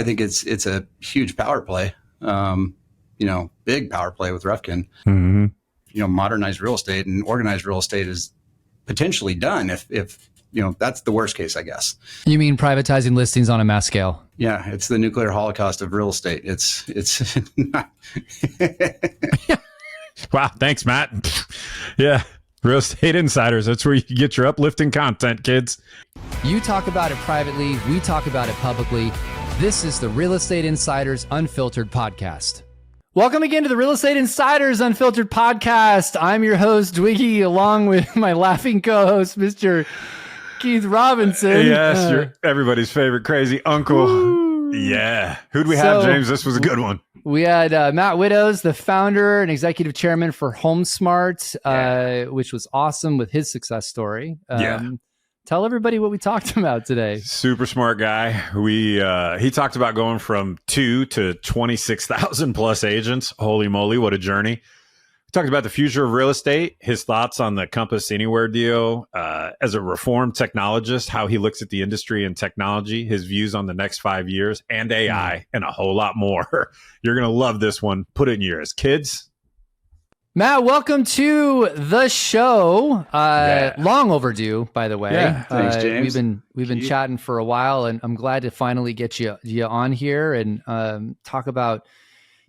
I think it's a huge power play, big power play with Revkin. Modernized real estate and organized real estate is potentially done if that's the worst case, I guess. You mean privatizing listings on a mass scale? Yeah, it's the nuclear holocaust of real estate. It's not. Wow, thanks, Matt. Yeah, Real Estate Insiders. That's where you can get your uplifting content, kids. You talk about it privately. We talk about it publicly. This is the Real Estate Insiders Unfiltered podcast. Welcome again to the Real Estate Insiders Unfiltered podcast. I'm your host, Dwiggy, along with my laughing co-host, Mr. Keith Robinson. Yes, you're everybody's favorite crazy uncle. Woo. Yeah. Who'd we have, James? This was a good one. We had Matt Widdows, the founder and executive chairman for HomeSmart, which was awesome with his success story. Tell everybody what we talked about today. Super smart guy. He talked about going from 2 to 26,000 plus agents. Holy moly, what a journey. We talked about the future of real estate, his thoughts on the Compass Anywhere deal, as a reformed technologist, how he looks at the industry and technology, his views on the next 5 years, and AI, and a whole lot more. You're going to love this one. Put it in your ears. Kids. Matt, welcome to the show. Long overdue, by the way. Yeah, thanks, James. We've been chatting for a while, and I'm glad to finally get you on here and talk about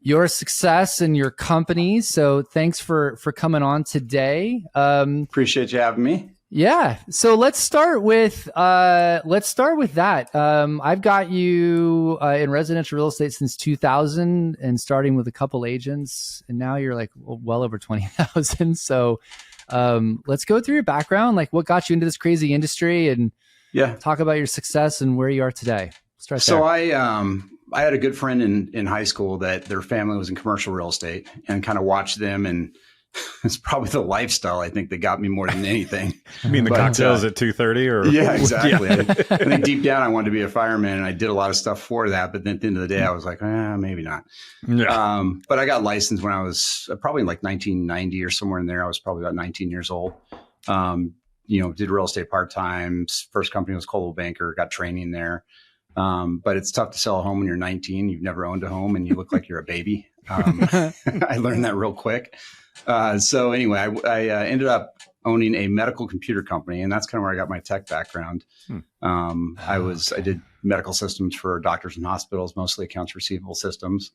your success and your company. So thanks for coming on today. Appreciate you having me. Yeah. So let's start with that. I've got you in residential real estate since 2000 and starting with a couple agents, and now you're like well over 20,000. So let's go through your background, like what got you into this crazy industry, and talk about your success and where you are today. Start there. So I had a good friend in high school that their family was in commercial real estate, and kind of watched them, and it's probably the lifestyle, I think, that got me more than anything. You mean the cocktails at 2:30? Or yeah, exactly. I think deep down I wanted to be a fireman, and I did a lot of stuff for that. But then at the end of the day, I was like, maybe not. Yeah. But I got licensed when I was probably like 1990 or somewhere in there. I was probably about 19 years old. Did real estate part-time. First company was Coldwell Banker, got training there. But it's tough to sell a home when you're 19. You've never owned a home and you look like you're a baby. I learned that real quick. So anyway, I ended up owning a medical computer company, and that's kind of where I got my tech background. I did medical systems for doctors and hospitals, mostly accounts receivable systems,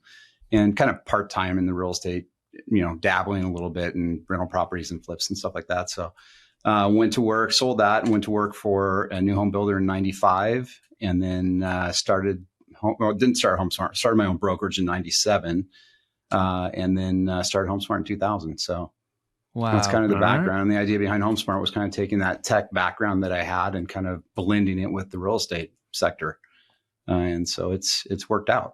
and kind of part-time in the real estate, dabbling a little bit in rental properties and flips and stuff like that. So went to work, sold that, and went to work for a new home builder in 95. And then didn't start HomeSmart, started my own brokerage in 97. And then started HomeSmart in 2000. So that's kind of the background. And the idea behind HomeSmart was kind of taking that tech background that I had and kind of blending it with the real estate sector. And so it's worked out.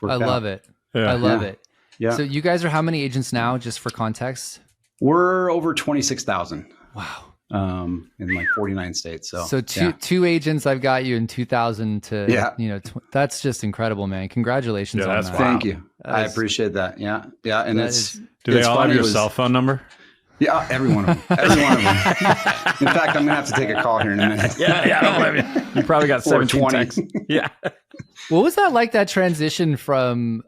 I love it. Yeah. I love it. Yeah. So you guys are how many agents now, just for context? We're over 26,000. Wow. In like 49 states. So two agents, I've got you in 2000 to, that's just incredible, man. Congratulations on that. Thank you. I appreciate that. Yeah. Yeah. And do they all have your cell phone number? Yeah. Every one of them. Every one of them. In fact, I'm going to have to take a call here in a minute. Yeah. Don't blame you. You probably got 17 texts. Yeah. What was that like, that transition from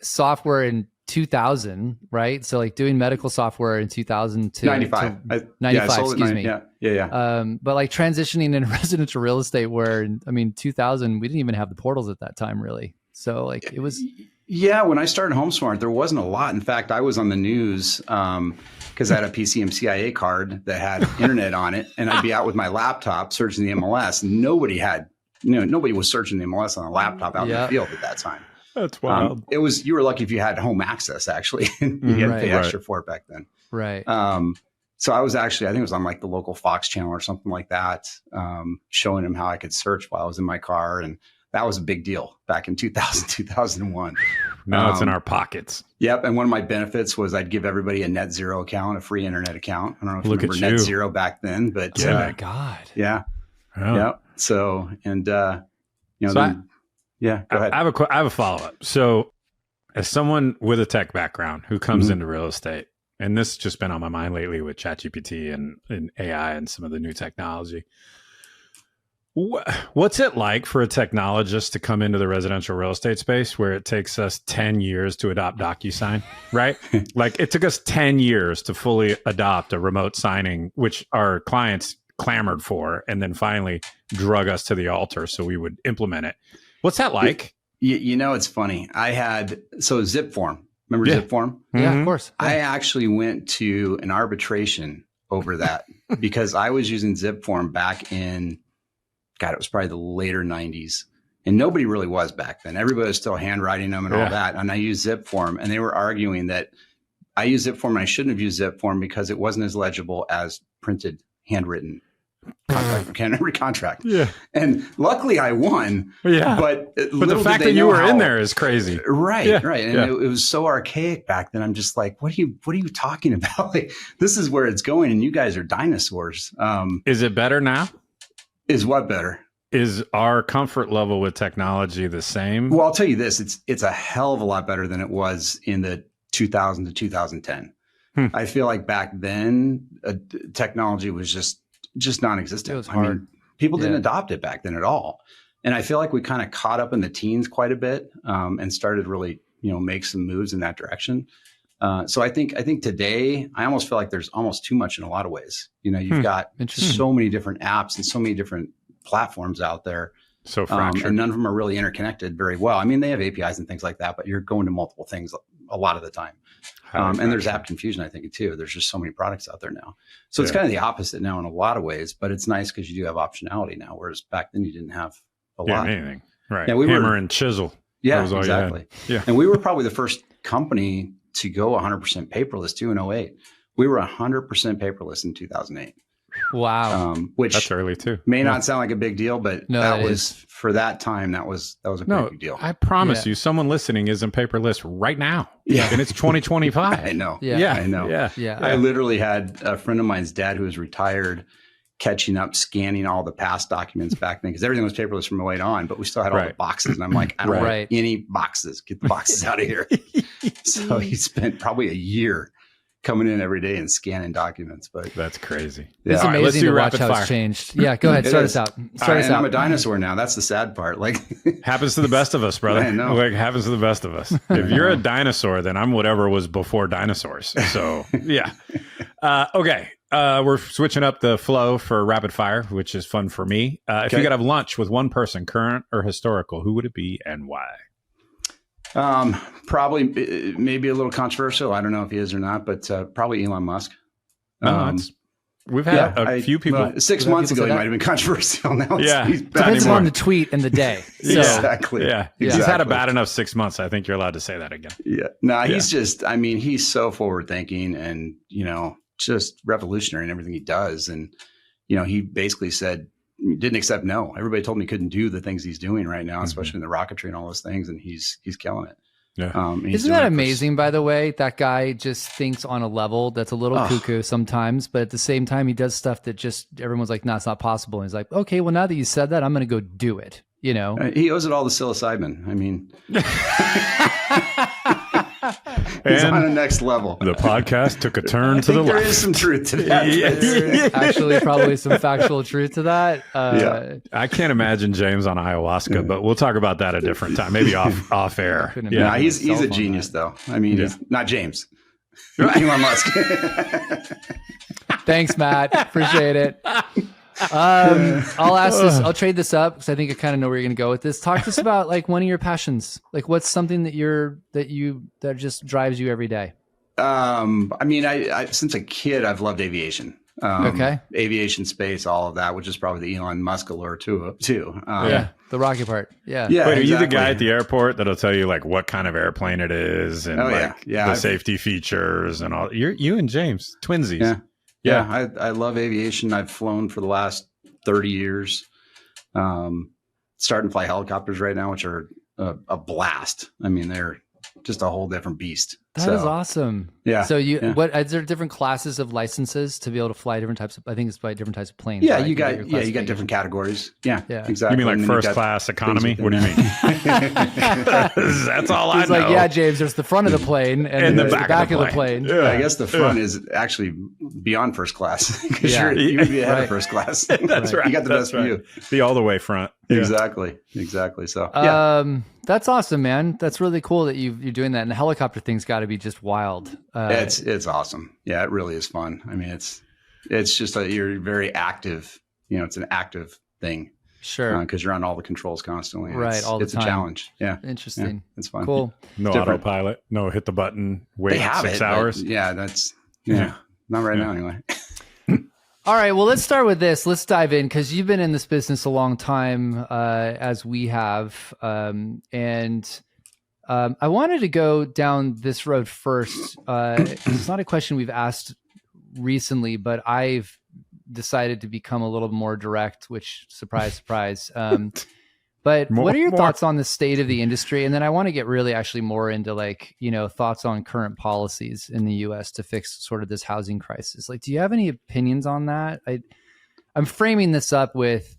software in 2000, right? So like doing medical software in 2000 to 95, 95, excuse me. Yeah. But like transitioning into residential real estate where, 2000, we didn't even have the portals at that time, really. So like it was. Yeah. When I started HomeSmart, there wasn't a lot. In fact, I was on the news because I had a PCMCIA card that had internet on it, and I'd be out with my laptop searching the MLS. Nobody was searching the MLS on a laptop out in the field at that time. That's wild. You were lucky if you had home access, actually. You had to pay extra for it back then. Right. So I was actually, I think it was on like the local Fox channel or something like that, showing him how I could search while I was in my car. And that was a big deal back in 2000, 2001. Now it's in our pockets. Yep. And one of my benefits was I'd give everybody a Net Zero account, a free internet account. I don't know if you remember Net Zero back then, but oh my God. Yeah. Oh. Yeah. So, and, yeah, go ahead. I have a follow-up. So as someone with a tech background who comes into real estate, and this has just been on my mind lately with ChatGPT and AI and some of the new technology, What's it like for a technologist to come into the residential real estate space where it takes us 10 years to adopt DocuSign, right? Like it took us 10 years to fully adopt a remote signing, which our clients clamored for, and then finally drug us to the altar so we would implement it. What's that like? You know, it's funny. Zip form. Remember Zip form? Yeah, of course. Yeah. I actually went to an arbitration over that because I was using Zip form back in, God, it was probably the later 90s. And nobody really was back then. Everybody was still handwriting them and all that. And I used Zip form, and they were arguing that I used Zip form and I shouldn't have used Zip form because it wasn't as legible as printed, handwritten contract. Yeah. And luckily I won. Yeah. But the fact that you were in there is crazy. Right. Yeah. Right. And it was so archaic back then. I'm just like, what are you talking about? Like, this is where it's going, and you guys are dinosaurs. Is it better now? Is what better? Is our comfort level with technology the same? Well, I'll tell you this, it's a hell of a lot better than it was in the 2000 to 2010. I feel like back then, technology was just non-existent. It was hard. I mean, people didn't adopt it back then at all. And I feel like we kind of caught up in the teens quite a bit, and started really, make some moves in that direction. So I think today, I almost feel like there's almost too much in a lot of ways. You've got so many different apps and so many different platforms out there. So fractured. And none of them are really interconnected very well. I mean, they have APIs and things like that, but you're going to multiple things a lot of the time. And there's app confusion, I think, too. There's just so many products out there now. So it's kind of the opposite now in a lot of ways, but it's nice because you do have optionality now, whereas back then you didn't have a lot. Anything. Right. Yeah, Hammer and chisel. Yeah, exactly. Yeah. And we were probably the first company to go 100% paperless too in 2008. We were 100% paperless in 2008. Wow. Which that's early too. May not sound like a big deal, but that was for that time. That was a pretty big deal. I promise you, someone listening isn't paperless right now. Yeah, and it's 2025. I know. Yeah, I know. Yeah. I literally had a friend of mine's dad who was retired, catching up, scanning all the past documents back then because everything was paperless from 2008 on, but we still had all the boxes. And I'm like, I don't want any boxes. Get the boxes out of here. So he spent probably a year coming in every day and scanning documents, but that's crazy. It's amazing to watch how it's changed. Yeah, go ahead. Start us out. I'm a dinosaur now. That's the sad part. Like happens to the best of us, brother. I know. Like happens to the best of us. If you're a dinosaur, then I'm whatever was before dinosaurs. So yeah. Okay. We're switching up the flow for rapid fire, which is fun for me. If you could have lunch with one person, current or historical, who would it be and why? Probably maybe a little controversial. I don't know if he is or not, but probably Elon Musk. We've had a few people. 6 months ago, he might have been controversial. Now he's depends on the tweet and the day. So. Exactly. Yeah. He's had a bad enough 6 months. I think you're allowed to say that again. Yeah. No, he's just, I mean, he's so forward thinking and, just revolutionary in everything he does. And, he basically said, didn't accept no. Everybody told him he couldn't do the things he's doing right now, especially in the rocketry and all those things. And he's killing it. Yeah. Isn't that amazing, by the way? That guy just thinks on a level that's a little cuckoo sometimes, but at the same time, he does stuff that just everyone's like, no, it's not possible. And he's like, okay, well, now that you said that, I'm going to go do it. He owes it all to psilocybin. I mean, he's on the next level. The podcast took a turn to the left. There is some truth to that. There's actually probably some factual truth to that. I can't imagine James on ayahuasca, but we'll talk about that a different time, maybe off air. Yeah, he's a genius, though. I mean, he's not James. Elon Musk. Thanks, Matt. Appreciate it. I'll ask this. I'll trade this up because I think I kind of know where you're going to go with this. Talk to us about like one of your passions. Like, what's something that just drives you every day? I mean, I since a kid, I've loved aviation. Aviation, space, all of that, which is probably the Elon Musk allure too. The rocket part. Yeah. Wait, are you the guy at the airport that'll tell you like what kind of airplane it is and the safety features and all? You and James, twinsies. Yeah, I love aviation. I've flown for the last 30 years. Starting to fly helicopters right now, which are a blast. I mean, just a whole different beast. That is awesome. Yeah. So is there different classes of licenses to be able to fly different types of, I think it's by different types of planes. Yeah, right? you got different categories. Yeah, exactly. You mean like first class economy? What do you mean? That's all I know. Like, yeah, James, there's the front of the plane and there's the back of the plane. Yeah. I guess the front is actually beyond first class because you would be ahead of first class. That's right. You got the best view. Be all the way front. Yeah. Exactly. So that's awesome, man. That's really cool that you're doing that. And the helicopter thing's got to be just wild. It's awesome. Yeah, it really is fun. I mean, it's just you're very active. It's an active thing. Sure. Because you're on all the controls constantly. Right. All the time. It's a challenge. Yeah. Interesting. Yeah, it's fun. Cool. No autopilot. No hit the button. Wait 6 hours. Yeah. That's not right now anyway. All right, well, let's start with this. Let's dive in because you've been in this business a long time, as we have, and I wanted to go down this road first. It's not a question we've asked recently, but I've decided to become a little more direct, which surprise, surprise. But what are your thoughts on the state of the industry? And then I want to get really actually more into thoughts on current policies in the US to fix sort of this housing crisis. Like, do you have any opinions on that? I'm framing this up with,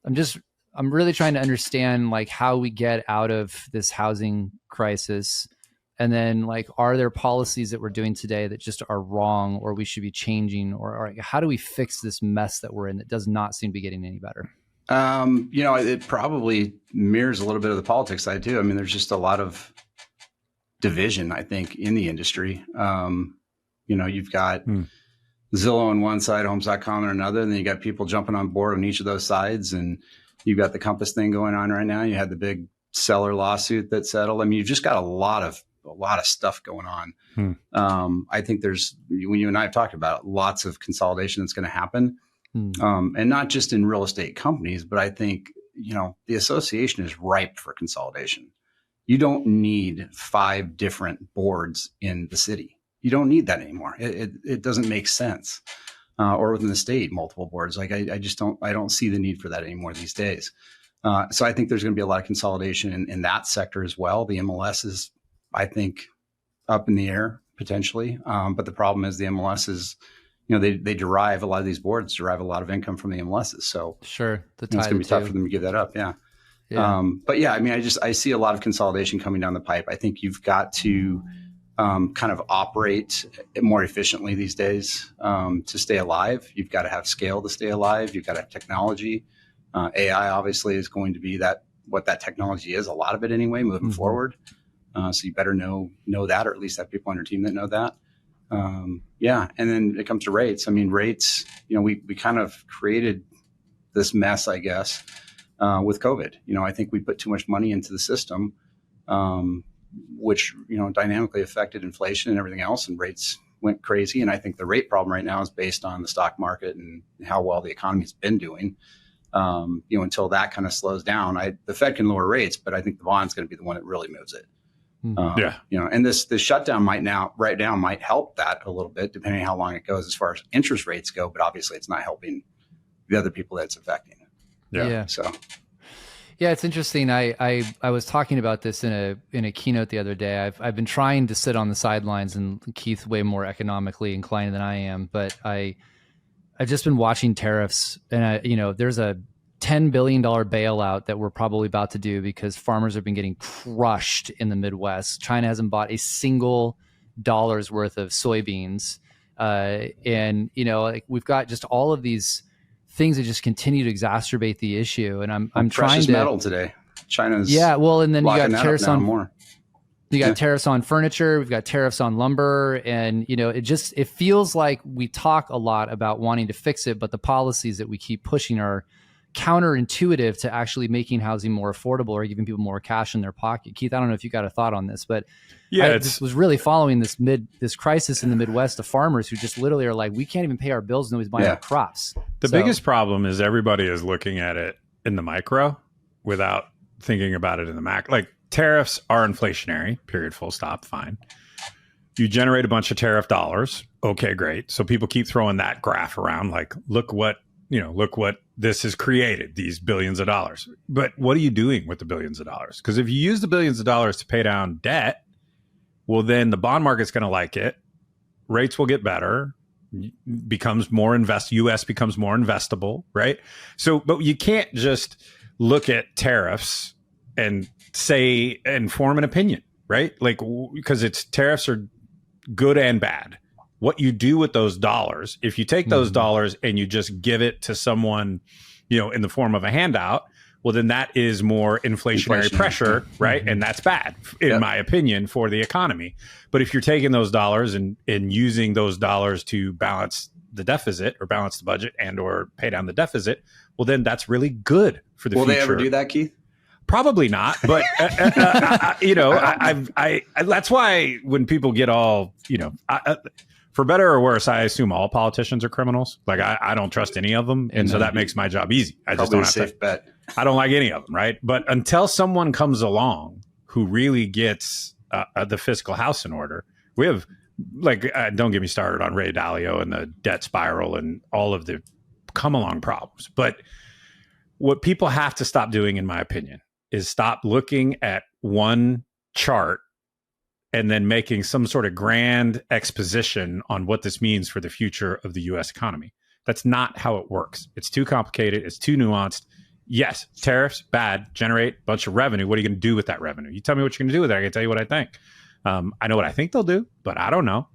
I'm really trying to understand like how we get out of this housing crisis. And then are there policies that we're doing today that just are wrong or we should be changing or how do we fix this mess that we're in that does not seem to be getting any better? It probably mirrors a little bit of the politics side too. I mean, there's just a lot of division, I think, in the industry. You've got Zillow on one side, Homes.com on another, and then you got people jumping on board on each of those sides. And you've got the Compass thing going on right now. You had the big seller lawsuit that settled. I mean, you've just got a lot of stuff going on. I think when you and I have talked about it, lots of consolidation that's going to happen. And not just in real estate companies, but I think, the association is ripe for consolidation. You don't need 5 different boards in the city. You don't need that anymore. It doesn't make sense. Or within the state, multiple boards. Like I don't see the need for that anymore these days. So I think there's going to be a lot of consolidation in that sector as well. The MLS is, I think, up in the air potentially. But the problem is the MLS is, they derive, a lot of these boards derive a lot of income from the MLSs. So sure, it's going to be tough for them to give that up. Yeah. But yeah, I mean, I see a lot of consolidation coming down the pipe. I think you've got to kind of operate more efficiently these days to stay alive. You've got to have scale to stay alive. You've got to have technology. AI obviously is going to be what that technology is, a lot of it anyway, moving forward. So you better know that, or at least have people on your team that know that. And then it comes to rates. I mean, rates, we kind of created this mess, I guess, with COVID. I think we put too much money into the system, which, dynamically affected inflation and everything else, and rates went crazy. And I think the rate problem right now is based on the stock market and how well the economy's been doing. Until that kind of slows down, the Fed can lower rates, but I think the bond's going to be the one that really moves it. And this shutdown might help that a little bit, depending on how long it goes as far as interest rates go. But obviously, it's not helping the other people that it's affecting. So, it's interesting. I was talking about this in a keynote the other day. I've been trying to sit on the sidelines, and Keith's way more economically inclined than I am. But I've just been watching tariffs, and there's a $10 billion bailout that we're probably about to do because farmers have been getting crushed in the Midwest. China hasn't bought a single dollar's worth of soybeans. And we've got just all of these things that just continue to exacerbate the issue. And I'm trying to metal today. China's and then you got tariffs on more. You got tariffs on furniture. We've got tariffs on lumber. And, it feels like we talk a lot about wanting to fix it, but the policies that we keep pushing are counterintuitive to actually making housing more affordable or giving people more cash in their pocket. Keith, I don't know if you got a thought on this, but I was really following this crisis in the Midwest of farmers who just literally are like, we can't even pay our bills. Nobody's buying our crops. The biggest problem is everybody is looking at it in the micro without thinking about it in the macro. Like tariffs are inflationary, period, full stop, fine. You generate a bunch of tariff dollars. Okay, great. So people keep throwing that graph around like, look what this has created, these billions of dollars. But what are you doing with the billions of dollars? Because if you use the billions of dollars to pay down debt, well, then the bond market's going to like it. Rates will get better. Becomes more U.S. becomes more investable, right? So, but you can't just look at tariffs and say and form an opinion, right? Like, because tariffs are good and bad. What you do with those dollars, if you take those dollars and you just give it to someone, in the form of a handout, well, then that is more inflationary pressure, right? And that's bad, in my opinion, for the economy. But if you're taking those dollars and using those dollars to balance the deficit or balance the budget and or pay down the deficit, well, then that's really good for the future. Will they ever do that, Keith? Probably not, but that's why when people get all, for better or worse, I assume all politicians are criminals. Like I don't trust any of them, and so that makes my job easy. I just don't have to. Safe bet. I don't like any of them, right? But until someone comes along who really gets the fiscal house in order, we have don't get me started on Ray Dalio and the debt spiral and all of the come along problems. But what people have to stop doing, in my opinion, is stop looking at one chart and then making some sort of grand exposition on what this means for the future of the U.S. economy. That's not how it works. It's too complicated. It's too nuanced. Yes, tariffs, bad, generate a bunch of revenue. What are you going to do with that revenue? You tell me what you're going to do with it. I can tell you what I think. I know what I think they'll do, but I don't know.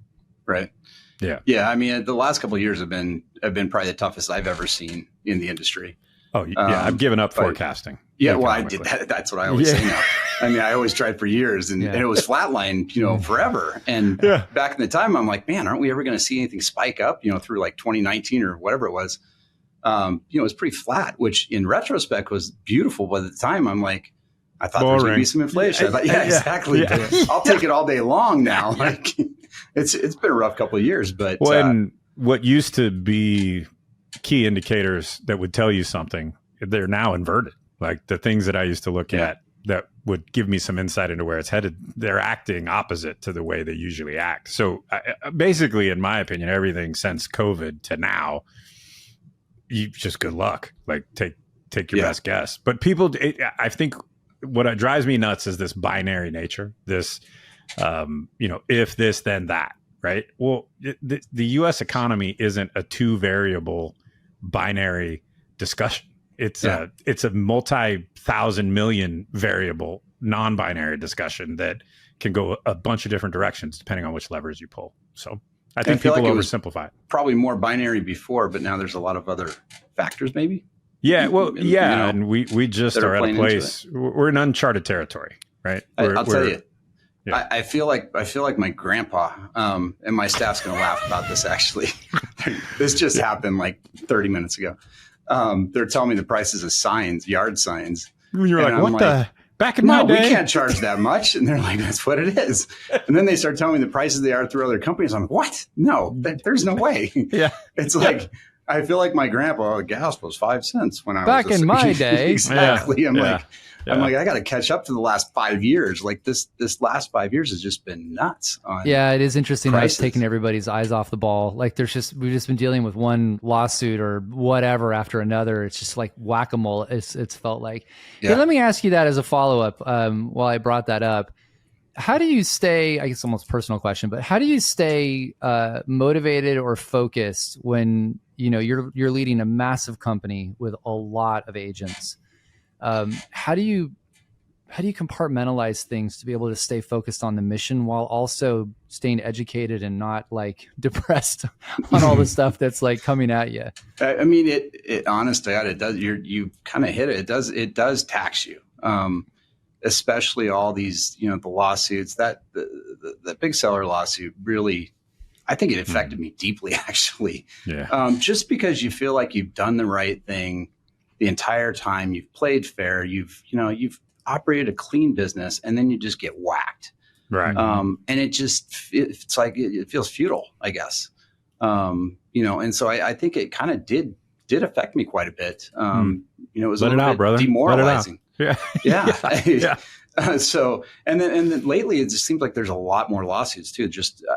Right. Yeah. Yeah. I mean, the last couple of years have been probably the toughest I've ever seen in the industry. Oh, yeah. I've given up forecasting. Yeah. Well, I did that. That's what I always say now. I mean, I always tried for years and it was flatline, forever. And back in the time, I'm like, man, aren't we ever going to see anything spike up, through like 2019 or whatever it was? It was pretty flat, which in retrospect was beautiful. But at the time, I'm like, I thought there was going to be some inflation. I thought, exactly. Yeah. I'll take it all day long now. Like it's been a rough couple of years, but and what used to be key indicators that would tell you something, they're now inverted. Like the things that I used to look at that would give me some insight into where it's headed, they're acting opposite to the way they usually act. So basically, in my opinion, everything since COVID to now, you just good luck. Like take your best guess. But people, I think what drives me nuts is this binary nature. This, if this, then that. Right. Well, the U.S. economy isn't a two variable binary discussion. It's a multi-thousand million variable non-binary discussion that can go a bunch of different directions depending on which levers you pull. So I think people oversimplify it. Probably more binary before, but now there's a lot of other factors maybe. Yeah. Well, and we just are at a place, we're in uncharted territory, right? I'll tell you. Yeah. I feel like my grandpa, and my staff's going to laugh about this. Actually, this just happened like 30 minutes ago. They're telling me the prices of signs, yard signs. You're like, what the? Back in my day, we can't charge that much. And they're like, that's what it is. And then they start telling me the prices they are through other companies. I'm like, what? No, there's no way. Yeah, it's like I feel like my grandpa, gas was 5 cents when I was back in my day. Exactly. Yeah. I'm like, I got to catch up to the last 5 years. Like this last 5 years has just been nuts. It is interesting how it's taking everybody's eyes off the ball. Like we've just been dealing with one lawsuit or whatever after another. It's just like whack-a-mole. It's felt like. Yeah. Hey, let me ask you that as a follow-up. While I brought that up, how do you stay? I guess almost a personal question, but how do you stay motivated or focused when you're leading a massive company with a lot of agents? How do you compartmentalize things to be able to stay focused on the mission while also staying educated and not like depressed on all the stuff that's like coming at you? I mean, it honest to God, it does. You kind of hit it. It does tax you, especially all these, the lawsuits. That the big seller lawsuit really, I think it affected me deeply, actually. Yeah. Just because you feel like you've done the right thing the entire time, you've played fair, you've operated a clean business, and then you just get whacked. Right. And it's like, it feels futile, I guess. And so I think it kind of did affect me quite a bit. It was a little bit demoralizing. Yeah. Yeah. So, and then lately it just seems like there's a lot more lawsuits too.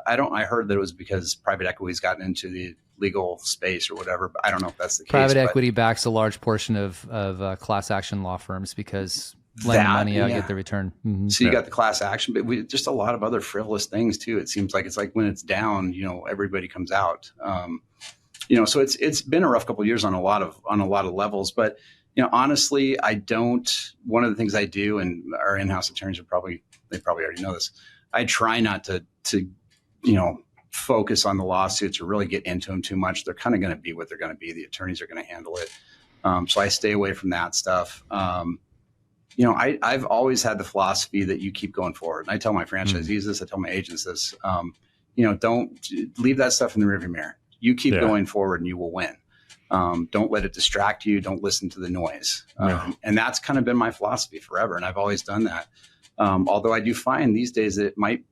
I heard that it was because private equity's gotten into the legal space or whatever, but I don't know if that's the case. Private equity backs a large portion of class action law firms because lend the money out, get the return. Mm-hmm. So you got the class action, but just a lot of other frivolous things too. It seems like it's like when it's down, everybody comes out. So it's been a rough couple of years on a lot of levels, but honestly, one of the things I do, and our in-house attorneys they probably already know this. I try not to focus on the lawsuits or really get into them too much. They're kind of going to be what they're going to be. The attorneys are going to handle it. So I stay away from that stuff. I've always had the philosophy that you keep going forward. And I tell my franchisees this, I tell my agents this, don't leave that stuff in the rearview mirror. You keep going forward and you will win. Don't let it distract you. Don't listen to the noise. And that's kind of been my philosophy forever. And I've always done that. Although I do find these days that it might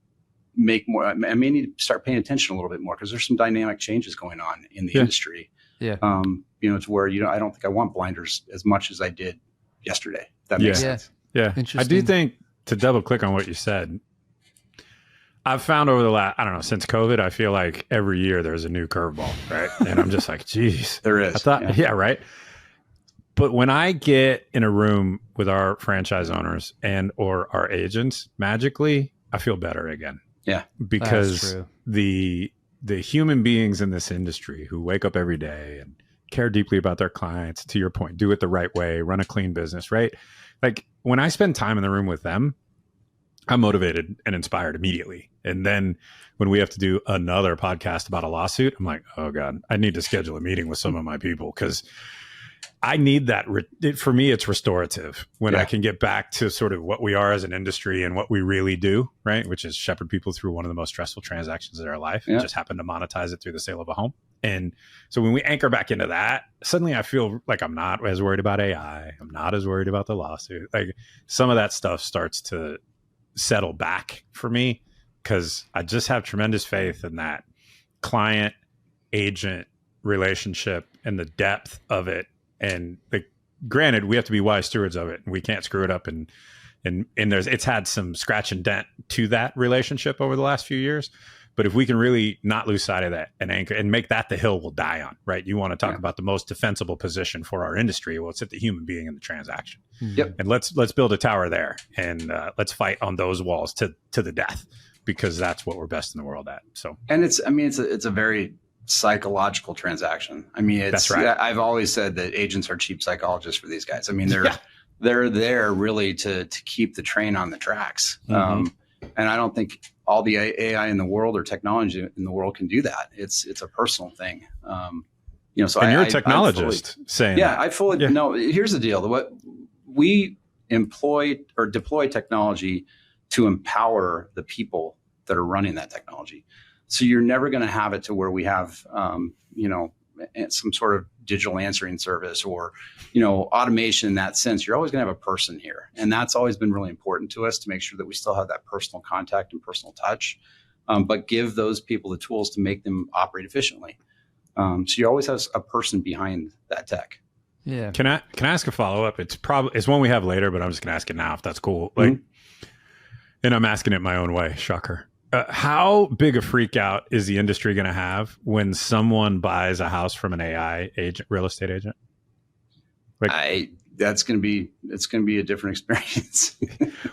make more, I may need to start paying attention a little bit more because there's some dynamic changes going on in the industry. Yeah. To where, I don't think I want blinders as much as I did yesterday. That makes sense. Yeah. I do think, to double click on what you said, I've found over the last, since COVID, I feel like every year there's a new curveball, right? And I'm just like, geez. There is. I thought, right? But when I get in a room with our franchise owners and or our agents, magically, I feel better again. Yeah. Because the human beings in this industry who wake up every day and care deeply about their clients, to your point, do it the right way, run a clean business, right? Like when I spend time in the room with them, I'm motivated and inspired immediately. And then when we have to do another podcast about a lawsuit, I'm like, oh God, I need to schedule a meeting with some of my people because I need that. For me, it's restorative when I can get back to sort of what we are as an industry and what we really do, right? Which is shepherd people through one of the most stressful transactions of their life. And just happen to monetize it through the sale of a home. And so when we anchor back into that, suddenly I feel like I'm not as worried about AI. I'm not as worried about the lawsuit. Like some of that stuff starts to settle back for me because I just have tremendous faith in that client agent relationship and the depth of it. And granted, we have to be wise stewards of it and we can't screw it up. And it's had some scratch and dent to that relationship over the last few years. But if we can really not lose sight of that and anchor and make that the hill we'll die on, right? You want to talk about the most defensible position for our industry. Well, it's at the human being in the transaction. Yep. And let's build a tower there and let's fight on those walls to the death because that's what we're best in the world at. So, and it's a very psychological transaction. That's right. I've always said that agents are cheap psychologists for these guys. They're there really to keep the train on the tracks. And I don't think all the AI in the world or technology in the world can do that. It's a personal thing. So and you're a technologist saying that. I fully no. Here's the deal: what we employ or deploy technology to empower the people that are running that technology. So you're never going to have it to where we have some sort of digital answering service or automation in that sense. You're always going to have a person here, and that's always been really important to us to make sure that we still have that personal contact and personal touch, but give those people the tools to make them operate efficiently. So you always have a person behind that tech. Yeah. Can I ask a follow up? It's one we have later, but I'm just going to ask it now if that's cool. And I'm asking it my own way. Shocker. How big a freak out is the industry going to have when someone buys a house from an AI agent, real estate agent? It's going to be a different experience.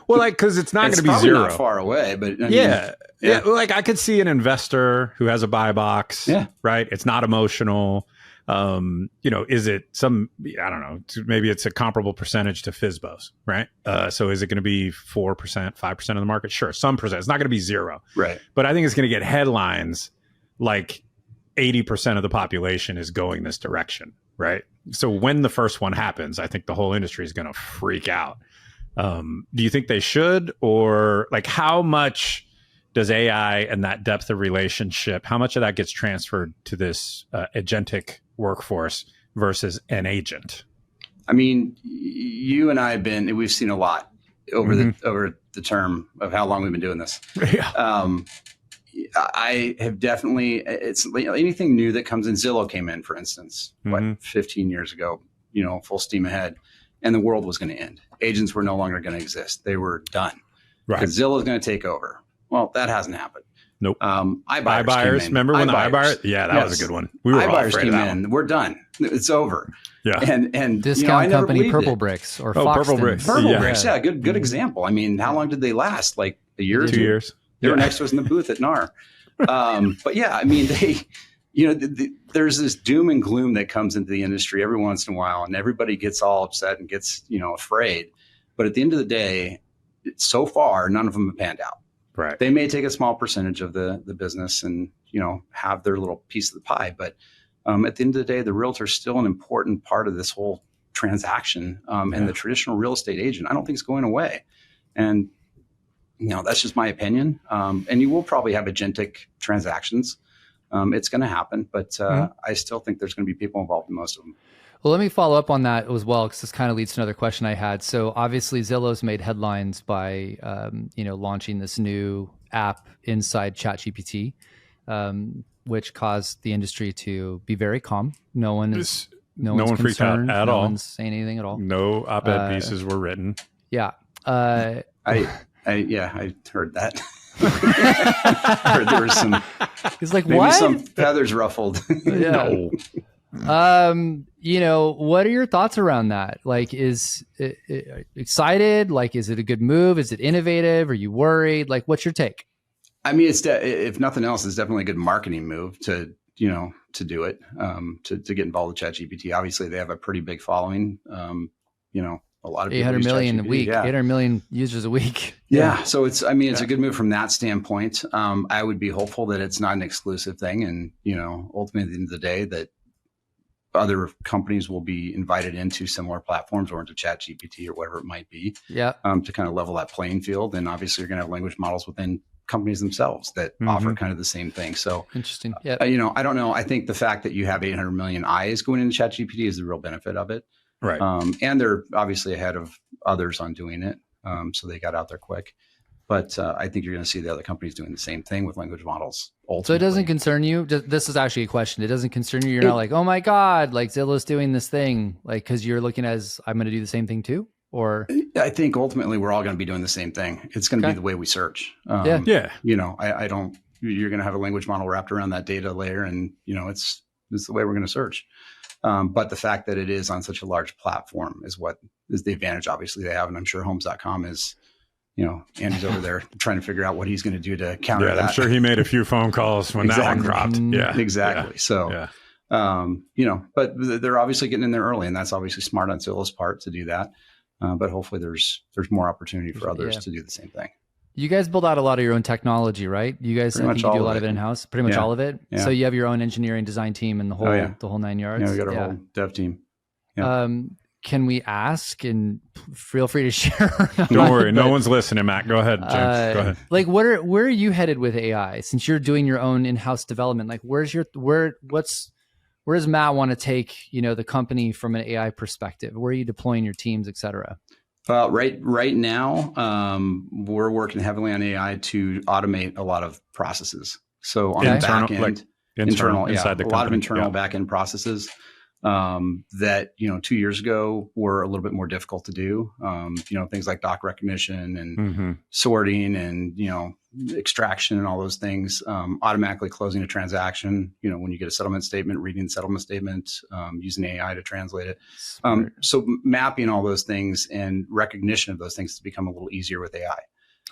Well, because it's not going to be probably zero. Not far away, but yeah. I could see an investor who has a buy box. Yeah. Right. It's not emotional. Is it I don't know, maybe it's a comparable percentage to FSBOs, right? So is it going to be 4%, 5% of the market? Sure. Some percent. It's not going to be zero. Right. But I think it's going to get headlines like 80% of the population is going this direction. Right. So when the first one happens, I think the whole industry is going to freak out. Do you think they should, or how much does AI and that depth of relationship, how much of that gets transferred to this agentic workforce versus an agent? You and I we've seen a lot over the term of how long we've been doing this. Yeah. I have definitely, it's anything new that comes in. Zillow came in, for instance, 15 years ago, full steam ahead, and the world was going to end. Agents were no longer going to exist. They were done. Right. Because Zillow is going to take over. Well, that hasn't happened. Nope. iBuyers iBuyers. came in. Remember when the iBuyers? iBuyers? Yeah, that was a good one. We were all iBuyers afraid came of that in. one. We're done. It's over. Yeah. And Discount I never company believed Purple it. Bricks or Purple Foxtons. Bricks. Purple Yeah. Bricks. Yeah, good example. I mean, how long did they last? Like a year or 2 two? years. They were next to us in the booth at NAR. But yeah, I mean, there's this doom and gloom that comes into the industry every once in a while, and everybody gets all upset and gets, afraid. But at the end of the day, so far, none of them have panned out. Right. They may take a small percentage of the business and, have their little piece of the pie. But at the end of the day, the realtor is still an important part of this whole transaction. And the traditional real estate agent, I don't think it's going away. And, that's just my opinion. And you will probably have agentic transactions. It's going to happen, but I still think there's going to be people involved in most of them. Well, let me follow up on that as well, because this kind of leads to another question I had. So obviously Zillow's made headlines by, launching this new app inside ChatGPT, which caused the industry to be very calm. No one freaked out at all. No one's saying anything at all. No op-ed pieces were written. Yeah. I heard that. Heard there was some. It's like, maybe what? some feathers ruffled. Yeah. No. What are your thoughts around that? Like, is it excited? Like, is it a good move? Is it innovative? Are you worried? Like, what's your take? I mean, if nothing else, it's definitely a good marketing move to do it, to get involved with ChatGPT. Obviously, they have a pretty big following. A lot of 800 million a week, yeah. 800 million users a week. Yeah. So it's a good move from that standpoint. I would be hopeful that it's not an exclusive thing. And, ultimately at the end of the day that other companies will be invited into similar platforms or into ChatGPT or whatever it might be. Yeah. To kind of level that playing field. And obviously you're going to have language models within companies themselves that offer kind of the same thing. So interesting. Yeah. I don't know. I think the fact that you have 800 million eyes going into ChatGPT is the real benefit of it. Right. And they're obviously ahead of others on doing it. So they got out there quick. But I think you're going to see the other companies doing the same thing with language models. Ultimately. So it doesn't concern you? This is actually a question. It doesn't concern you? You're not like, oh my God, like Zillow's doing this thing. Like, because you're looking as, I'm going to do the same thing too? Or I think ultimately we're all going to be doing the same thing. It's going to be the way we search. Yeah. I don't, you're going to have a language model wrapped around that data layer and, it's the way we're going to search. But the fact that it is on such a large platform is what is the advantage obviously they have. And I'm sure homes.com is, Andy's over there trying to figure out what he's going to do to counter that. I'm sure he made a few phone calls when that one dropped. Yeah, exactly. Yeah. So, but they're obviously getting in there early and that's obviously smart on Zillow's part to do that. But hopefully there's more opportunity for others to do the same thing. You guys build out a lot of your own technology, right? You guys, I think you do a lot of it in-house, pretty much all of it. Yeah. So you have your own engineering design team and the whole 9 yards. Yeah, we got our whole dev team. Yeah. Can we ask and feel free to share? Don't worry. No one's listening, Matt. Go ahead, James. Go ahead. Like where are you headed with AI since you're doing your own in-house development? Like where does Matt want to take, the company from an AI perspective? Where are you deploying your teams, et cetera? Right now, we're working heavily on AI to automate a lot of processes. So on the back end, internal inside the company, a lot of internal back end processes that 2 years ago were a little bit more difficult to do. Things like doc recognition and sorting and extraction and all those things. Automatically closing a transaction. When you get a settlement statement, reading the settlement statement, using AI to translate it. So mapping all those things and recognition of those things to become a little easier with AI.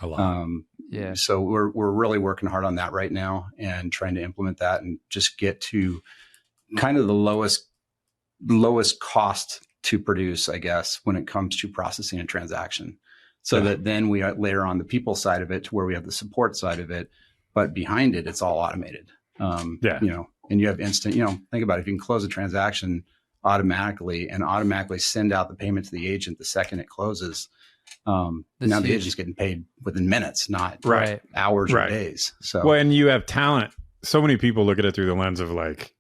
A lot. So we're really working hard on that right now and trying to implement that and just get to kind of the lowest cost to produce, I guess, when it comes to processing a transaction. So that then we layer on the people side of it to where we have the support side of it, but behind it, it's all automated. And you have instant, think about it. If you can close a transaction automatically and automatically send out the payment to the agent the second it closes, now the agent's getting paid within minutes, not hours or days. So when you have talent, so many people look at it through the lens of like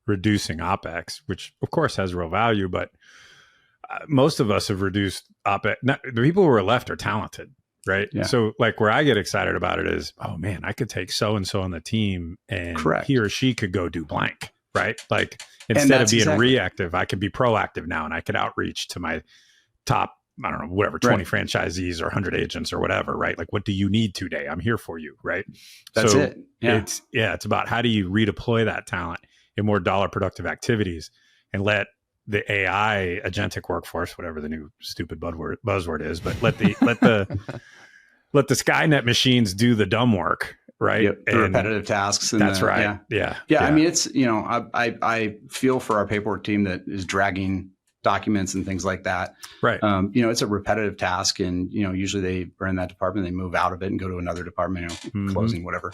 reducing OpEx, which of course has real value, but most of us have reduced OpEx. The people who are left are talented, right? Yeah. So like where I get excited about it is, oh man, I could take so-and-so on the team and he or she could go do blank, right? Like instead of being reactive, I could be proactive now and I could outreach to my top I don't know, whatever, 20 franchisees or 100 agents or whatever, right? Like, what do you need today? I'm here for you, right? That's so it. Yeah. It's about how do you redeploy that talent in more dollar productive activities and let the AI agentic workforce, whatever the new stupid buzzword is, but let the let the Skynet machines do the dumb work, right? Yep, the repetitive tasks. And that's right. Yeah. I mean, it's, I feel for our paperwork team that is dragging documents and things like that. Right. It's a repetitive task, and, usually they are in that department, they move out of it and go to another department, closing, whatever.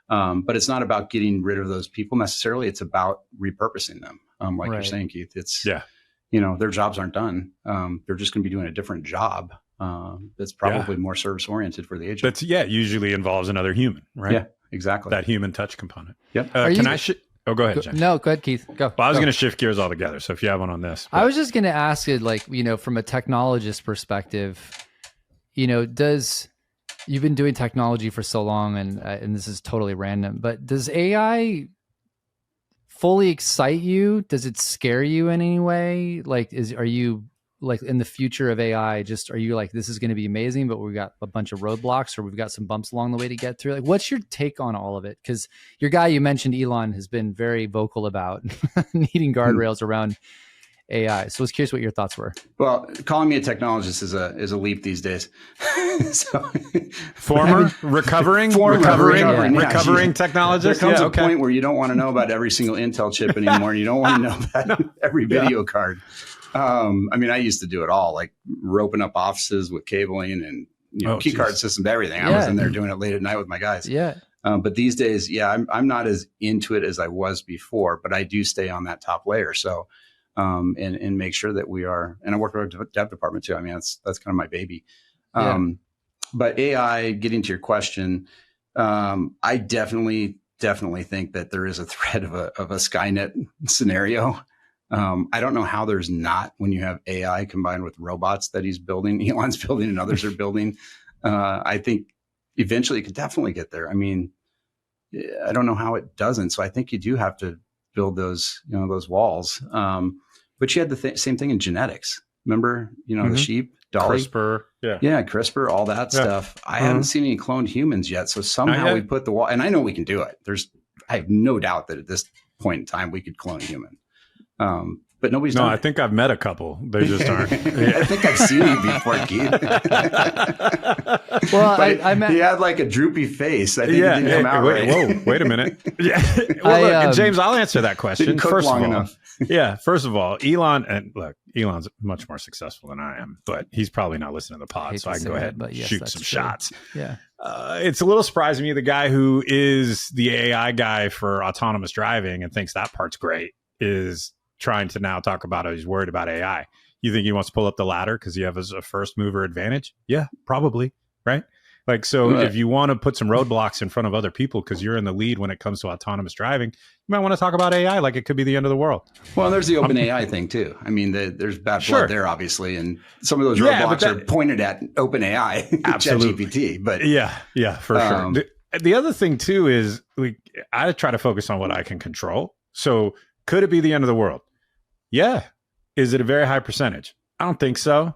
But it's not about getting rid of those people necessarily. It's about repurposing them. Like you're saying, Keith, it's, their jobs aren't done. They're just going to be doing a different job. That's probably more service oriented for the agent. That's usually involves another human, right? Yeah, exactly. That human touch component. Yep. Go ahead, James. No, go ahead, Keith. Go. Well, I was going to shift gears altogether. So if you have one on this, I was just going to ask it, like, from a technologist perspective, you've been doing technology for so long, and this is totally random, but does AI fully excite you? Does it scare you in any way? Like, are you like in the future of AI, are you like, this is going to be amazing, but we've got a bunch of roadblocks, or we've got some bumps along the way to get through? Like, what's your take on all of it? Because your guy you mentioned, Elon, has been very vocal about needing guardrails around AI. So I was curious what your thoughts were. Well, calling me a technologist is a leap these days. Recovering technologist. There comes a point where you don't want to know about every single Intel chip anymore. You don't want to know about every video card. I used to do it all, like roping up offices with cabling and key card systems, everything. I was in there doing it late at night with my guys. Yeah. But these days, I'm not as into it as I was before, but I do stay on that top layer. So, and make sure that we are, and I work with our dev department too. I mean, that's kind of my baby. But AI, getting to your question, I definitely think that there is a threat of a Skynet scenario. I don't know how there's not, when you have AI combined with robots that he's building, Elon's building and others are building. I think eventually it could definitely get there. I mean, I don't know how it doesn't. So I think you do have to build those, those walls. But you had the same thing in genetics. Remember, the sheep, Dolly, CRISPR, CRISPR, all that stuff. I haven't seen any cloned humans yet. So somehow we put the wall, and I know we can do it. I have no doubt that at this point in time we could clone a human. But nobody's done it. I think I've met a couple. They just aren't. I think I've seen you before, Keith. Well, he had like a droopy face. I think it didn't come out right. Whoa, wait a minute. Look, James, I'll answer that question. Didn't cook long enough. First of all, Elon's much more successful than I am, but he's probably not listening to the pod, so I can go ahead and shoot some shots. Yeah. It's a little surprising to me, the guy who is the AI guy for autonomous driving and thinks that part's great is trying to now talk about he's worried about AI. You think he wants to pull up the ladder because you have a first mover advantage? Yeah, probably. Right. Like, so if you want to put some roadblocks in front of other people because you're in the lead when it comes to autonomous driving, you might want to talk about AI like it could be the end of of the world. Well, there's the open AI thing too. I mean, there's bad blood there, obviously. And some of those roadblocks are pointed at open AI, ChatGPT. But for sure. The other thing too is I try to focus on what I can control. So could it be the end of the world? Yeah. Is it a very high percentage? I don't think so.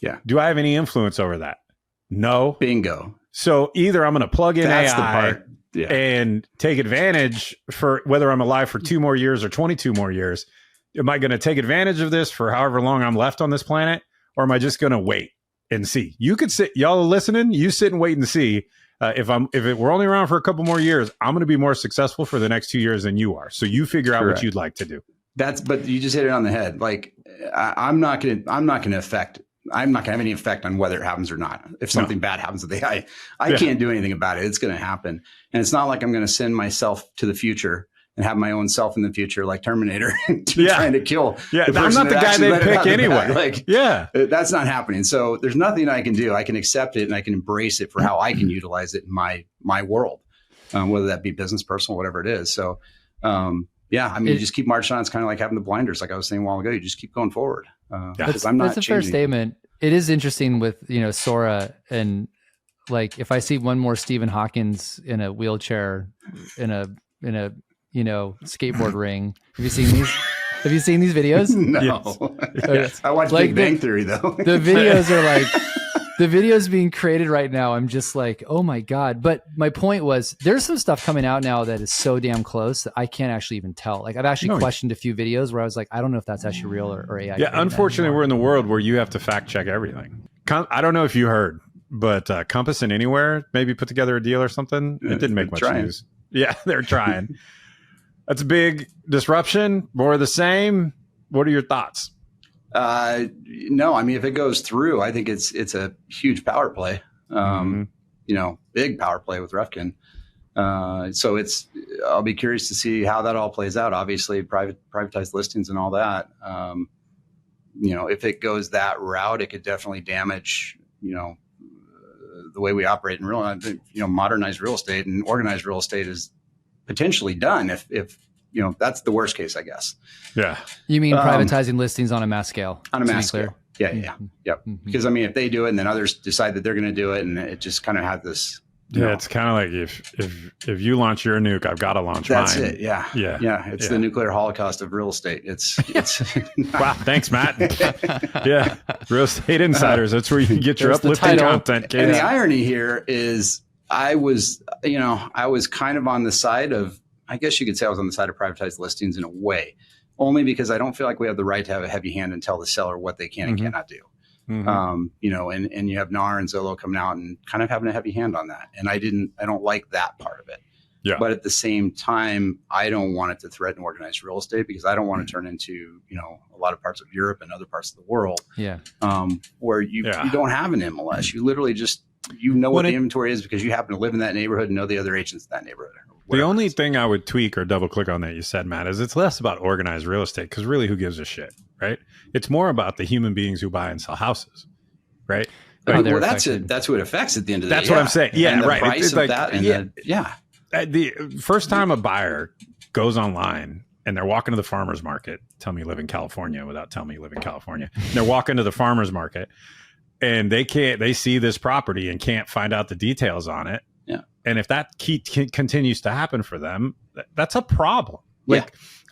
Yeah. Do I have any influence over that? No. Bingo. So either I'm going to plug in AI and take advantage for whether I'm alive for 2 more years or 22 more years. Am I going to take advantage of this for however long I'm left on this planet? Or am I just going to wait and see? You could sit, y'all listening, you sit and wait and see. If we're only around for a couple more years, I'm going to be more successful for the next 2 years than you are. So you figure out what you'd like to do. But you just hit it on the head. Like I'm not going to have any effect on whether it happens or not. If something bad happens with AI, I can't do anything about it. It's going to happen. And it's not like I'm going to send myself to the future and have my own self in the future, like Terminator, trying to kill. Yeah, I'm not the guy they pick anyway. That's not happening. So there's nothing I can do. I can accept it and I can embrace it for how I can utilize it in my world, whether that be business, personal, whatever it is. So, you just keep marching on. It's kind of like having the blinders, like I was saying a while ago. You just keep going forward. That's a fair statement. It is interesting with Sora, and like if I see one more Stephen Hawkins in a wheelchair in a skateboard ring. Have you seen these? Have you seen these videos? No. Yes. I watch Like Big Bang Theory though. The videos are like the videos being created right now. I'm just like, oh my God. But my point was there's some stuff coming out now that is so damn close that I can't actually even tell. Like I've actually questioned a few videos where I was like, I don't know if that's actually real or AI. Yeah, unfortunately, we're in the world where you have to fact check everything. I don't know if you heard, but Compass and Anywhere maybe put together a deal or something. It didn't make much news. Yeah, they're trying. That's a big disruption. More of the same. What are your thoughts? No, I mean, if it goes through, I think it's a huge power play. Big power play with Revkin. So I'll be curious to see how that all plays out. Obviously, privatized listings and all that. If it goes that route, it could definitely damage, the way we operate in modernized real estate and organized real estate is potentially done if that's the worst case, I guess. Yeah. You mean privatizing listings on a mass scale? On a mass scale. Yeah. Yep. Mm-hmm. Because if they do it and then others decide that they're going to do it, and it just kind of had this. It's kind of like if you launch your nuke, I've got to launch mine. That's it. Yeah. It's the nuclear holocaust of real estate. It's wow. Thanks, Matt. Yeah. Real estate insiders. That's where you can get your uplifting content. And the irony here is I was kind of on the side of, I guess you could say I was on the side of privatized listings in a way, only because I don't feel like we have the right to have a heavy hand and tell the seller what they can and cannot do. Mm-hmm. And you have NAR and Zillow coming out and kind of having a heavy hand on that. And I don't like that part of it. Yeah. But at the same time, I don't want it to threaten organized real estate because I don't want to turn into, a lot of parts of Europe and other parts of the world. Yeah. Where you don't have an MLS. You literally just, what the inventory is because you happen to live in that neighborhood and know the other agents in that neighborhood. The only thing I would tweak or double click on that you said, Matt, is it's less about organized real estate because really who gives a shit, right? It's more about the human beings who buy and sell houses, right? That's who it affects at the end of the day. That's what I'm saying. Yeah, and the right. Price of that and the first time a buyer goes online and they're walking to the farmer's market, tell me you live in California without telling me you live in California. They're walking to the farmer's market and they see this property and can't find out the details on it. Yeah. And if that continues to happen for them, that's a problem.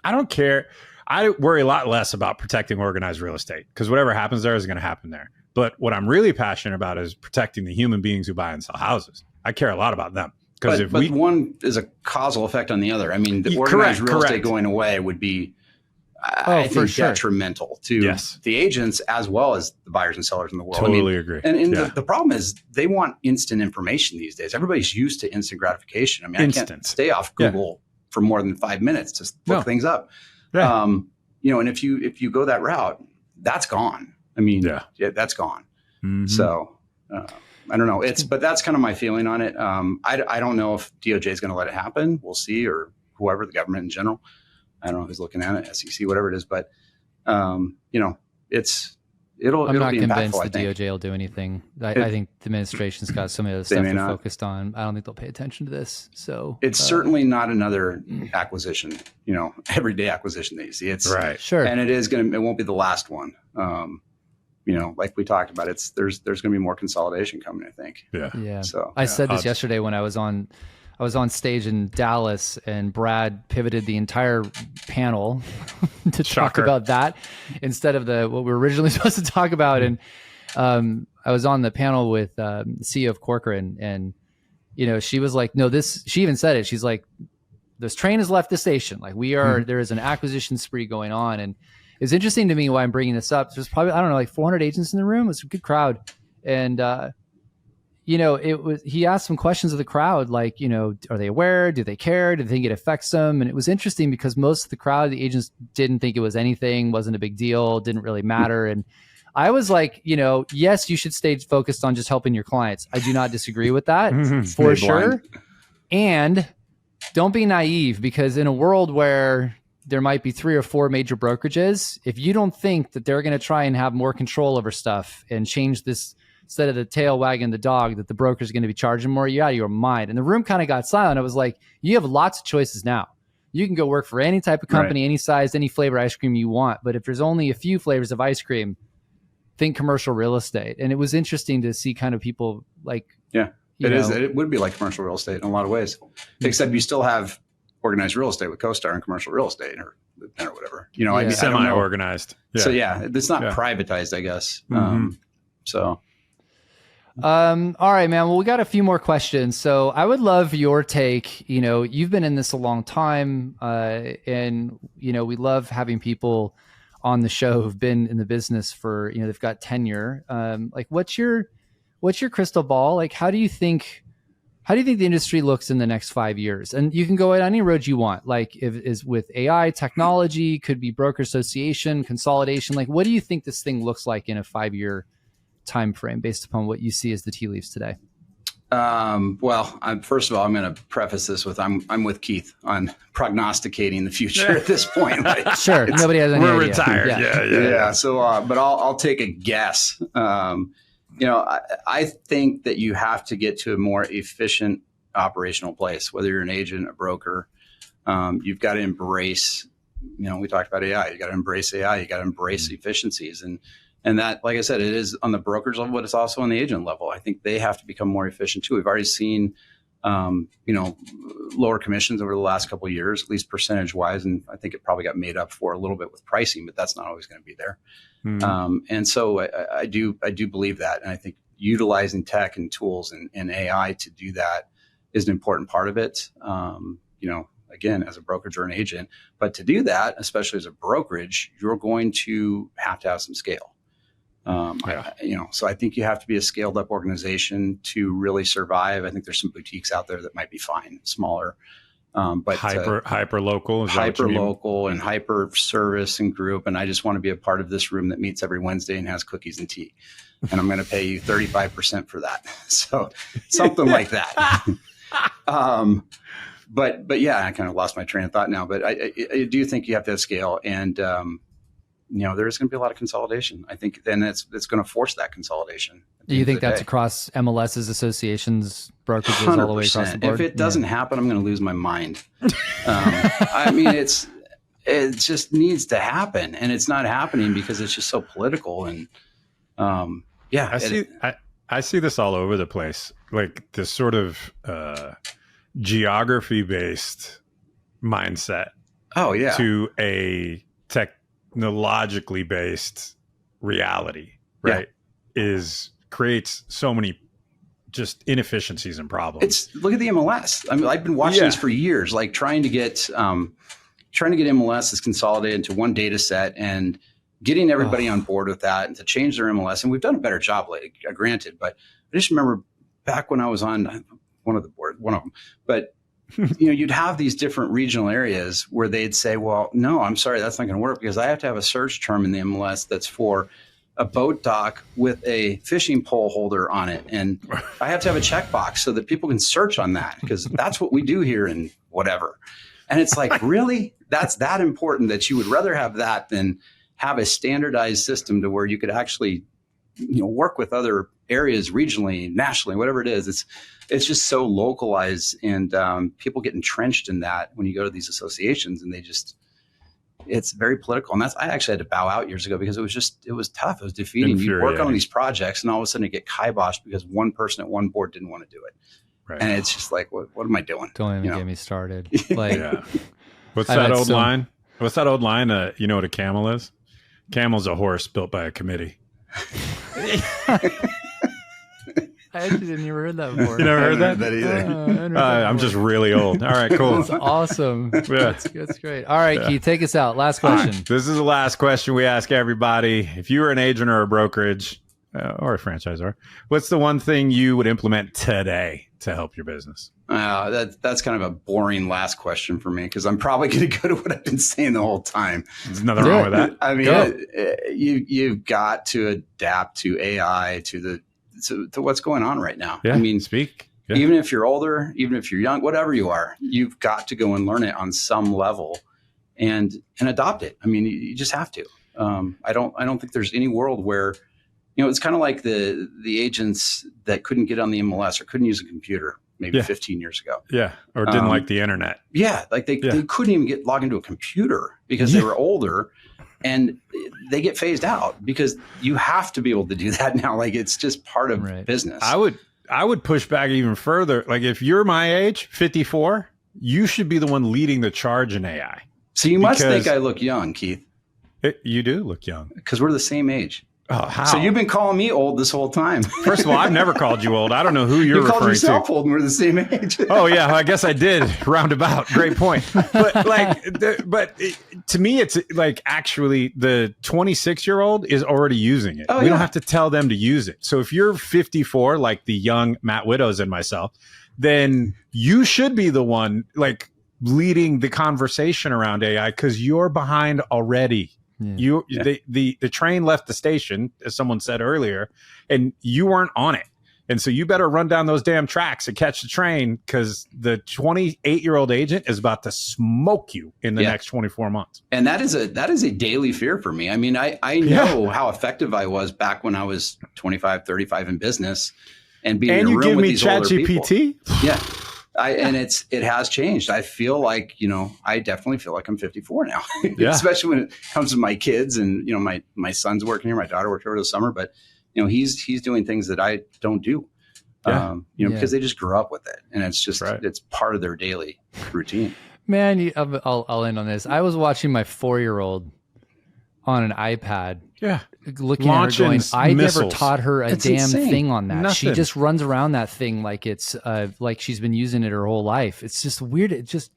I don't care. I worry a lot less about protecting organized real estate because whatever happens there is going to happen there. But what I'm really passionate about is protecting the human beings who buy and sell houses. I care a lot about them. But one is a causal effect on the other. I mean, the organized real estate going away would be, I think, detrimental to the agents as well as the buyers and sellers in the world. Totally agree. And the problem is they want instant information these days. Everybody's used to instant gratification. I mean, I can't stay off Google for more than 5 minutes to look things up. Yeah. And if you go that route, that's gone. I mean, that's gone. Mm-hmm. So I don't know. But that's kind of my feeling on it. I don't know if DOJ is going to let it happen. We'll see, or whoever, the government in general. I don't know who's looking at it, SEC, whatever it is. But it'll I'm not be convinced impactful, the DOJ will do anything. I think the administration's got some of the stuff they're focused on. I don't think they'll pay attention to this. So it's certainly not another acquisition, everyday acquisition that you see. It's right. Sure. And it won't be the last one. Like we talked about, there's going to be more consolidation coming, I think. Yeah. So I said this yesterday when I was on stage in Dallas and Brad pivoted the entire panel to talk about that instead of what we were originally supposed to talk about. And I was on the panel with CEO of Corcoran, and she was like, no, she even said it. She's like, this train has left the station. Like there is an acquisition spree going on. And it's interesting to me why I'm bringing this up. There's probably, I don't know, like 400 agents in the room. It's a good crowd. And, he asked some questions of the crowd, like, are they aware? Do they care? Do they think it affects them? And it was interesting because most of the crowd, the agents didn't think it was anything, wasn't a big deal, didn't really matter. And I was like, yes, you should stay focused on just helping your clients. I do not disagree with that for sure. And don't be naive, because in a world where there might be 3 or 4 major brokerages, if you don't think that they're going to try and have more control over stuff and change this, instead of the tail wagging the dog, that the broker is going to be charging more, you're out of your mind. And the room kind of got silent. I was like, you have lots of choices now. You can go work for any type of company, any size, any flavor ice cream you want. But if there's only a few flavors of ice cream, think commercial real estate. And it was interesting to see kind of people like, it would be like commercial real estate in a lot of ways, except you still have organized real estate with CoStar and commercial real estate, or or whatever. You know, I mean, I don't know. Semi-organized. Yeah. So yeah, it's not privatized, I guess. So. All right, man. Well, we got a few more questions. So I would love your take. You know, you've been in this a long time, and, you know, we love having people on the show who've been in the business for, you know, they've got tenure. Like, what's your crystal ball? Like, how do you think the industry looks in the next 5 years? And you can go at any road you want. Like, if is with AI, technology, could be broker association, consolidation. Like, what do you think this thing looks like in a 5-year time frame based upon what you see as the tea leaves today? Well, first of all, I'm going to preface this with I'm with Keith on prognosticating the future at this point. Like, sure, nobody has any idea. We're retired. Yeah. So, but I'll take a guess. You know, I think that you have to get to a more efficient operational place, whether you're an agent, a broker. You've got to embrace. You know, we talked about AI. You got to embrace AI. You got to embrace efficiencies and that, like I said, it is on the brokerage level, but it's also on the agent level. I think they have to become more efficient too. We've already seen, you know, lower commissions over the last couple of years, at least percentage wise. And I think it probably got made up for a little bit with pricing, but that's not always going to be there. And so I do believe that. And I think utilizing tech and tools and AI to do that is an important part of it. You know, again, as a brokerage or an agent, but to do that, especially as a brokerage, you're going to have some scale. You know, so I think you have to be a scaled up organization to really survive. I think there's some boutiques out there that might be fine, smaller, but hyper local, and hyper service and group. And I just want to be a part of this room that meets every Wednesday and has cookies and tea. And I'm going to pay you 35% for that. So something like that. But yeah, I kind of lost my train of thought now, but I do think you have to have scale and, you know, there's going to be a lot of consolidation. I think then it's going to force that consolidation. Do you think that's across MLSs, associations, brokerages, 100%. all the way across the board? If it doesn't happen, I'm going to lose my mind. I mean, it just needs to happen, and it's not happening because it's just so political. And I see this all over the place, like this sort of geography-based mindset. Oh yeah, to a technologically based reality, right? Creates so many just inefficiencies and problems. Look at the MLS. I mean, I've been watching this for years, like trying to get MLS is consolidated into one data set and getting everybody on board with that and to change their MLS. And we've done a better job, granted, but I just remember back when I was on one of them, but you know, you'd have these different regional areas where they'd say, well, no, I'm sorry, that's not going to work because I have to have a search term in the MLS that's for a boat dock with a fishing pole holder on it. And I have to have a checkbox so that people can search on that because that's what we do here in whatever. And it's like, really? That's that important that you would rather have that than have a standardized system to where you could actually, you know, work with other areas regionally, nationally, whatever it is. It's just so localized and people get entrenched in that when you go to these associations and it's very political. And I actually had to bow out years ago because it was tough. It was defeating. You work on these projects and all of a sudden you get kiboshed because one person at one board didn't want to do it. Right. And it's just like, what am I doing? Don't even get me started. Like, What's that old line? What's that old line? You know what a camel is? Camel's a horse built by a committee. I actually didn't even heard that before. You never heard that? That either. I'm just really old. All right, cool. That's awesome. That's great. All right, Keith, take us out. Last question. Right. This is the last question we ask everybody. If you were an agent or a brokerage or a franchisor, what's the one thing you would implement today to help your business? That's kind of a boring last question for me because I'm probably going to go to what I've been saying the whole time. There's nothing wrong with that. I mean, you've got to adapt to AI, to what's going on right now. Yeah, I mean, speak. Yeah. Even if you're older, even if you're young, whatever you are, you've got to go and learn it on some level and adopt it. I mean, you just have to. I don't think there's any world where, you know, it's kind of like the agents that couldn't get on the MLS or couldn't use a computer maybe 15 years ago. Yeah. Or didn't like the internet. Yeah. Like they couldn't even log into a computer because they were older. And they get phased out because you have to be able to do that now. Like it's just part of business. I would push back even further. Like if you're my age, 54, you should be the one leading the charge in AI. So you must Because- think I look young, Keith, You do look young. because we're the same age. Oh, how? So you've been calling me old this whole time. First of all, I've never called you old. I don't know who you're You called referring yourself to. old and we're the same age. Oh yeah, I guess I did. Roundabout. Great point. But to me, it's like actually the 26-year-old is already using it. Oh, We yeah. don't have to tell them to use it. So if you're 54, like the young Matt Widdows and myself, then you should be the one like leading the conversation around AI because you're behind already. Yeah. The train left the station, as someone said earlier, and you weren't on it. And so you better run down those damn tracks and catch the train because the 28-year-old agent is about to smoke you in the next 24 months. And that is a daily fear for me. I mean, I know how effective I was back when I was 25, 35 in business and being in a you room give with me these older people. ChatGPT? Yeah. And it has changed. I feel like, I definitely feel like I'm 54 now, especially when it comes to my kids and, my son's working here, my daughter worked over the summer, but he's doing things that I don't do, because they just grew up with it and it's just, it's part of their daily routine. Man, I'll end on this. I was watching my 4-year-old on an iPad. Yeah. Looking at her going, I never taught her a It's damn insane. thing on that. She Nothing. just runs around that thing like it's like she's been using it her whole life. It's just weird. It's just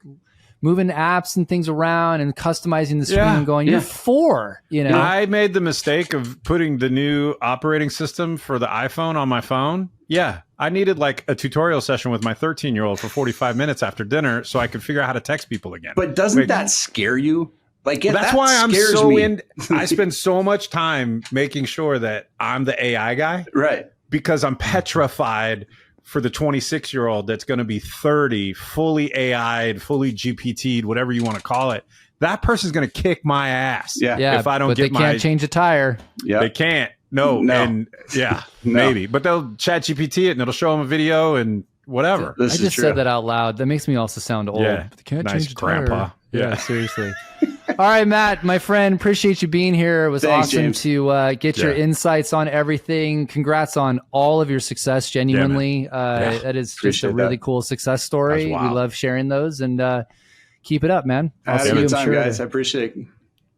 moving apps and things around and customizing the screen and going, you're 4, I made the mistake of putting the new operating system for the iPhone on my phone. Yeah. I needed like a tutorial session with my 13-year-old for 45 minutes after dinner so I could figure out how to text people again. But doesn't that scare you? Like, that's that why I'm scares so me. I spend so much time making sure that I'm the AI guy. Right. Because I'm petrified for the 26-year-old that's going to be 30, fully AI'd, fully GPT'd, whatever you want to call it. That person's going to kick my ass. Yeah. If I don't but get they can't change a tire. Yeah. They can't. No. And maybe. But they'll ChatGPT it and it'll show them a video and whatever. This I is just true. said that out loud. That makes me also sound old. Yeah. But they can't Nice change a tire. grandpa. Yeah, seriously. All right, Matt, my friend, appreciate you being here. It was Thanks, awesome James. to get your insights on everything. Congrats on all of your success, genuinely. That is just Appreciate a really that. cool success story. That's We wild. love sharing those, and keep it up, man. I I'll had see a you, good I'm time, sure. guys. I appreciate it.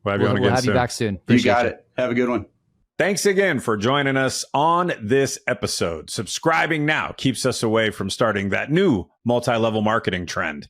We'll have you back soon. You Appreciate got it. Have a good one. Thanks again for joining us on this episode. Subscribing now keeps us away from starting that new multi-level marketing trend.